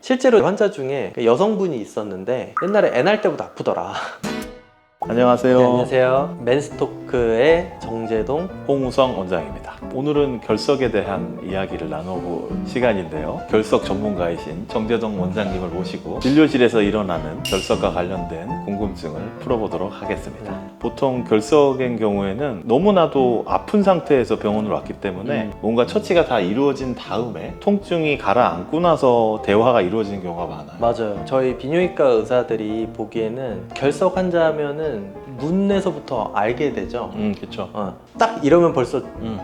실제로 환자 중에 여성분이 있었는데 옛날에 애 낳을 때부터 아프더라. 안녕하세요. 네, 안녕하세요. 맨스토크의 정재동, 홍우성 원장입니다. 오늘은 결석에 대한 이야기를 나눠볼 시간인데요. 결석 전문가이신 정재동 원장님을 모시고 진료실에서 일어나는 결석과 관련된 궁금증을 풀어보도록 하겠습니다. 보통 결석인 경우에는 너무나도 아픈 상태에서 병원으로 왔기 때문에 뭔가 처치가 다 이루어진 다음에 통증이 가라앉고 나서 대화가 이루어지는 경우가 많아요. 맞아요. 저희 비뇨기과 의사들이 보기에는 결석 환자면은 문에서부터 알게 되죠. 그렇죠. 딱 이러면 벌써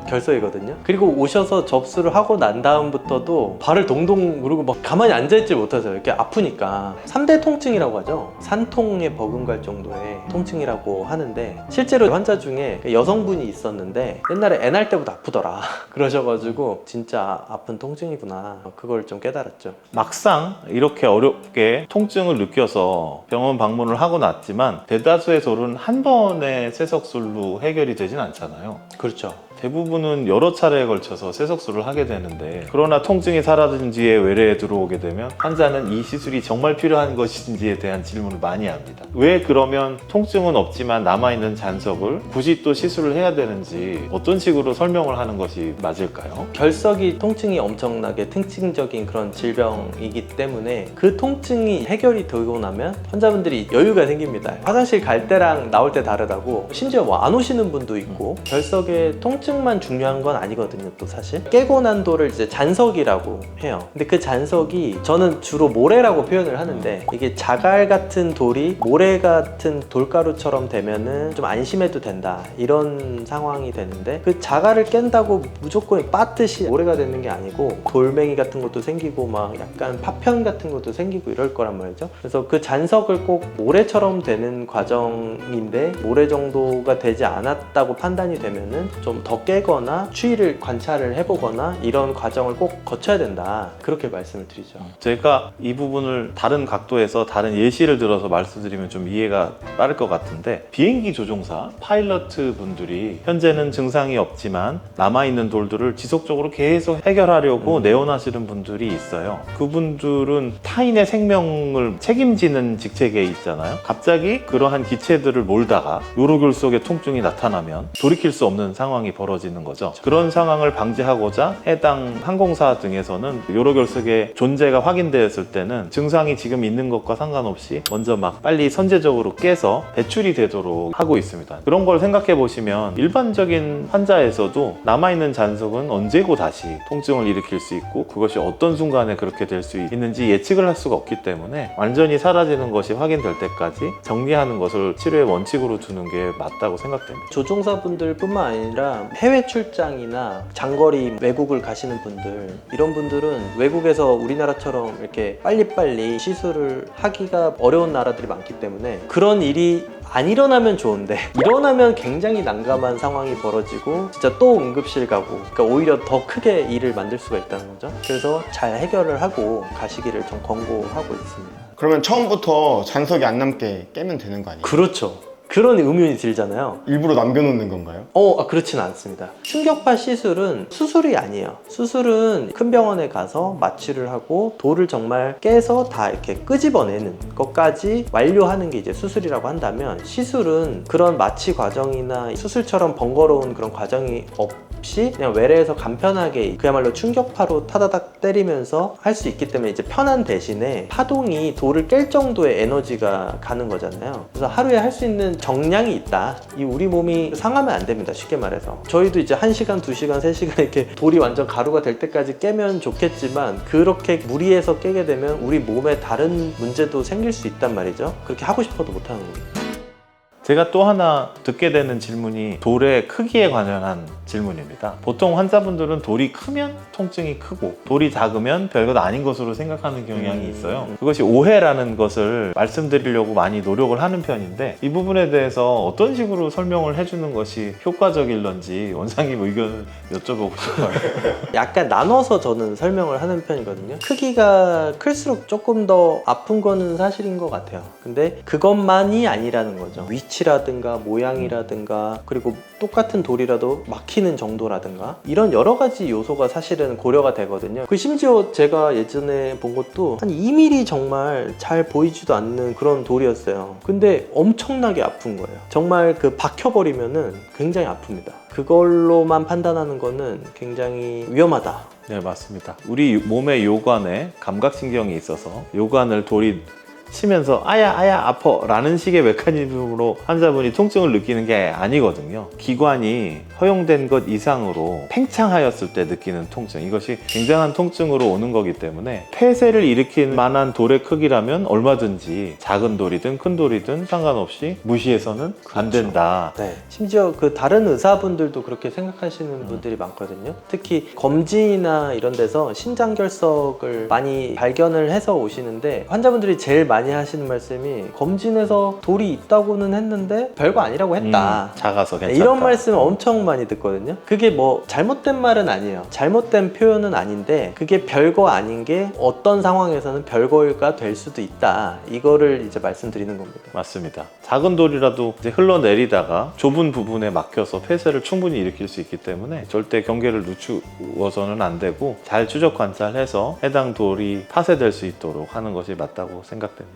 결석이거든요. 그리고 오셔서 접수를 하고 난 다음부터도 발을 동동 구르고 막 가만히 앉아있질 못하세요. 이렇게 아프니까. 3대 통증이라고 하죠. 산통에 버금갈 정도의 통증이라고 하는데, 실제로 환자 중에 여성분이 있었는데 옛날에 애 낳을 때부터 아프더라 그러셔가지고 진짜 아픈 통증이구나, 그걸 좀 깨달았죠. 막상 이렇게 어렵게 통증을 느껴서 병원 방문을 하고 났지만 대다수의 한 번의 세석술로 해결이 되진 않잖아요. 그렇죠. 대부분은 여러 차례에 걸쳐서 세석술을 하게 되는데, 그러나 통증이 사라진 뒤에 외래에 들어오게 되면 환자는 이 시술이 정말 필요한 것인지에 대한 질문을 많이 합니다. 왜 그러면 통증은 없지만 남아있는 잔석을 굳이 또 시술을 해야 되는지 어떤 식으로 설명을 하는 것이 맞을까요? 결석이 통증이 엄청나게 특징적인 그런 질병이기 때문에 그 통증이 해결이 되고 나면 환자분들이 여유가 생깁니다. 화장실 갈 때랑 나올 때 다르다고, 심지어 뭐 안 오시는 분도 있고. 결석의 통증만 중요한 건 아니거든요. 또 사실 깨고 난 돌을 이제 잔석이라고 해요. 근데 그 잔석이 저는 주로 모래라고 표현을 하는데, 이게 자갈 같은 돌이 모래 같은 돌가루처럼 되면은 좀 안심해도 된다, 이런 상황이 되는데, 그 자갈을 깬다고 무조건 빠듯이 모래가 되는 게 아니고 돌멩이 같은 것도 생기고 막 약간 파편 같은 것도 생기고 이럴 거란 말이죠. 그래서 그 잔석을 꼭 모래처럼 되는 과정인데, 모래 정도가 되지 않았다고 판단이 되면은 좀 더 깨거나 추이를 관찰을 해보거나 이런 과정을 꼭 거쳐야 된다, 그렇게 말씀을 드리죠. 제가 이 부분을 다른 각도에서 다른 예시를 들어서 말씀드리면 좀 이해가 빠를 것 같은데, 비행기 조종사, 파일럿 분들이 현재는 증상이 없지만 남아있는 돌들을 지속적으로 계속 해결하려고 내원하시는 분들이 있어요. 그분들은 타인의 생명을 책임지는 직책에 있잖아요. 갑자기 그러한 기체들을 몰다가 요로결석의 통증이 나타나면 돌이킬 수 없는 상황이 벌어지는 거죠. 그런 상황을 방지하고자 해당 항공사 등에서는 요로결석의 존재가 확인되었을 때는 증상이 지금 있는 것과 상관없이 먼저 막 빨리 선제적으로 깨서 배출이 되도록 하고 있습니다. 그런 걸 생각해 보시면 일반적인 환자에서도 남아있는 잔석은 언제고 다시 통증을 일으킬 수 있고, 그것이 어떤 순간에 그렇게 될 수 있는지 예측을 할 수가 없기 때문에 완전히 사라지는 것이 확인될 때까지 정리하는 것을 치료의 원칙으로 두는 게 맞다고 생각됩니다. 조종사분들 뿐만 아니라 해외 출장이나 장거리 외국을 가시는 분들, 이런 분들은 외국에서 우리나라처럼 이렇게 빨리빨리 시술을 하기가 어려운 나라들이 많기 때문에 그런 일이 안 일어나면 좋은데, 일어나면 굉장히 난감한 상황이 벌어지고 진짜 또 응급실 가고, 그러니까 오히려 더 크게 일을 만들 수가 있다는 거죠. 그래서 잘 해결을 하고 가시기를 좀 권고하고 있습니다. 그러면 처음부터 잔석이 안 남게 깨면 되는 거 아니에요? 그렇죠. 그런 의문이 들잖아요. 일부러 남겨놓는 건가요? 그렇지는 않습니다. 충격파 시술은 수술이 아니에요. 수술은 큰 병원에 가서 마취를 하고 돌을 정말 깨서 다 이렇게 끄집어내는 것까지 완료하는 게 이제 수술이라고 한다면, 시술은 그런 마취 과정이나 수술처럼 번거로운 그런 과정이 없이 그냥 외래에서 간편하게 그야말로 충격파로 타다닥 때리면서 할 수 있기 때문에 이제 편한 대신에 파동이 돌을 깰 정도의 에너지가 가는 거잖아요. 그래서 하루에 할 수 있는 정량이 있다. 이 우리 몸이 상하면 안 됩니다. 쉽게 말해서. 저희도 이제 1시간, 2시간, 3시간 이렇게 돌이 완전 가루가 될 때까지 깨면 좋겠지만, 그렇게 무리해서 깨게 되면 우리 몸에 다른 문제도 생길 수 있단 말이죠. 그렇게 하고 싶어도 못하는 겁니다. 제가 또 하나 듣게 되는 질문이 돌의 크기에 관련한 질문입니다. 보통 환자분들은 돌이 크면 통증이 크고 돌이 작으면 별것 아닌 것으로 생각하는 경향이 있어요. 그것이 오해라는 것을 말씀드리려고 많이 노력을 하는 편인데, 이 부분에 대해서 어떤 식으로 설명을 해주는 것이 효과적일런지 원장님 의견을 여쭤보고 싶어요. 약간 나눠서 저는 설명을 하는 편이거든요. 크기가 클수록 조금 더 아픈 거는 사실인 것 같아요. 근데 그것만이 아니라는 거죠. 위치 위치라든가 모양이라든가 그리고 똑같은 돌이라도 막히는 정도라든가 이런 여러 가지 요소가 사실은 고려가 되거든요. 그 심지어 제가 예전에 본 것도 한 2mm 정말 잘 보이지도 않는 그런 돌이었어요. 근데 엄청나게 아픈 거예요. 정말 그 박혀버리면은 굉장히 아픕니다. 그걸로만 판단하는 거는 굉장히 위험하다. 네, 맞습니다. 우리 몸의 요관에 감각신경이 있어서 요관을 돌이 치면서 아야 아파 라는 식의 메커니즘으로 환자분이 통증을 느끼는 게 아니거든요. 기관이 허용된 것 이상으로 팽창하였을 때 느끼는 통증, 이것이 굉장한 통증으로 오는 거기 때문에 폐쇄를 일으킬 만한 돌의 크기라면 얼마든지 작은 돌이든 큰 돌이든 상관없이 무시해서는 안 된다. 네. 심지어 그 다른 의사분들도 그렇게 생각하시는 분들이 많거든요. 특히 검진이나 이런 데서 신장결석을 많이 발견을 해서 오시는데 환자분들이 제일 많이 하시는 말씀이 검진에서 돌이 있다고는 했는데 별거 아니라고 했다. 작아서 괜찮다. 이런 말씀 엄청 많이 듣거든요. 그게 뭐 잘못된 말은 아니에요. 잘못된 표현은 아닌데 그게 별거 아닌 게 어떤 상황에서는 별거가 될 수도 있다. 이거를 이제 말씀드리는 겁니다. 맞습니다. 작은 돌이라도 이제 흘러내리다가 좁은 부분에 막혀서 폐쇄를 충분히 일으킬 수 있기 때문에 절대 경계를 늦추어서는 안 되고 잘 추적 관찰해서 해당 돌이 파쇄될 수 있도록 하는 것이 맞다고 생각됩니다.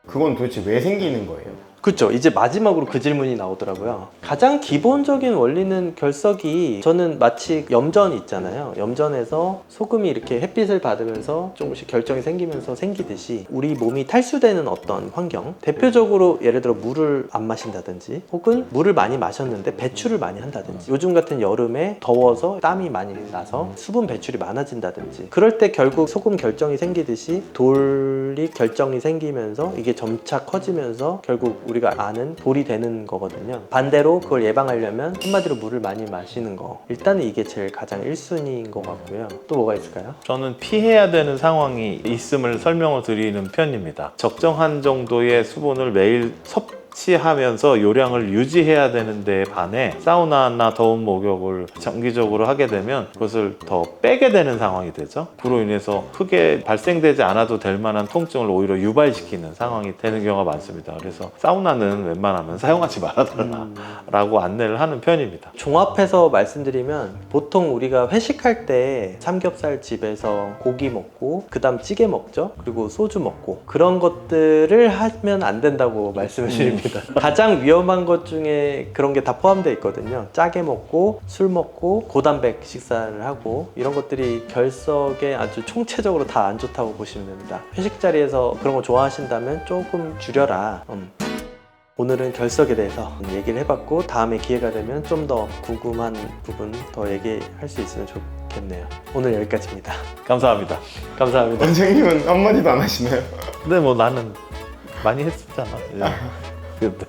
그건 도대체 왜 생기는 거예요? 그렇죠. 이제 마지막으로 그 질문이 나오더라고요. 가장 기본적인 원리는 결석이 저는 마치 염전 있잖아요. 염전에서 소금이 이렇게 햇빛을 받으면서 조금씩 결정이 생기면서 생기듯이 우리 몸이 탈수되는 어떤 환경, 대표적으로 예를 들어 물을 안 마신다든지 혹은 물을 많이 마셨는데 배출을 많이 한다든지 요즘 같은 여름에 더워서 땀이 많이 나서 수분 배출이 많아진다든지 그럴 때 결국 소금 결정이 생기듯이 돌이 결정이 생기면서 이게 점차 커지면서 결국 우리가 아는 돌이 되는 거거든요. 반대로 그걸 예방하려면 한마디로 물을 많이 마시는 거, 일단은 이게 제일 가장 1순위인 것 같고요. 또 뭐가 있을까요? 저는 피해야 되는 상황이 있음을 설명을 드리는 편입니다. 적정한 정도의 수분을 매일 섭취하면서 요량을 유지해야 되는데 반해 사우나나 더운 목욕을 정기적으로 하게 되면 그것을 더 빼게 되는 상황이 되죠. 그로 인해서 크게 발생되지 않아도 될 만한 통증을 오히려 유발시키는 상황이 되는 경우가 많습니다. 그래서 사우나는 웬만하면 사용하지 말아달라라고 안내를 하는 편입니다. 종합해서 말씀드리면 보통 우리가 회식할 때 삼겹살 집에서 고기 먹고 그 다음 찌개 먹죠. 그리고 소주 먹고 그런 것들을 하면 안 된다고 말씀을 드립니다. 가장 위험한 것 중에 그런 게 다 포함되어 있거든요. 짜게 먹고 술 먹고 고단백 식사를 하고 이런 것들이 결석에 아주 총체적으로 다 안 좋다고 보시면 됩니다. 회식 자리에서 그런 거 좋아하신다면 조금 줄여라. 오늘은 결석에 대해서 얘기를 해봤고 다음에 기회가 되면 좀 더 궁금한 부분 더 얘기할 수 있으면 좋겠네요. 오늘 여기까지입니다. 감사합니다. 감사합니다. 원장님은 한마디도 안 하시나요? 근데 뭐 나는 많이 했었잖아. 근데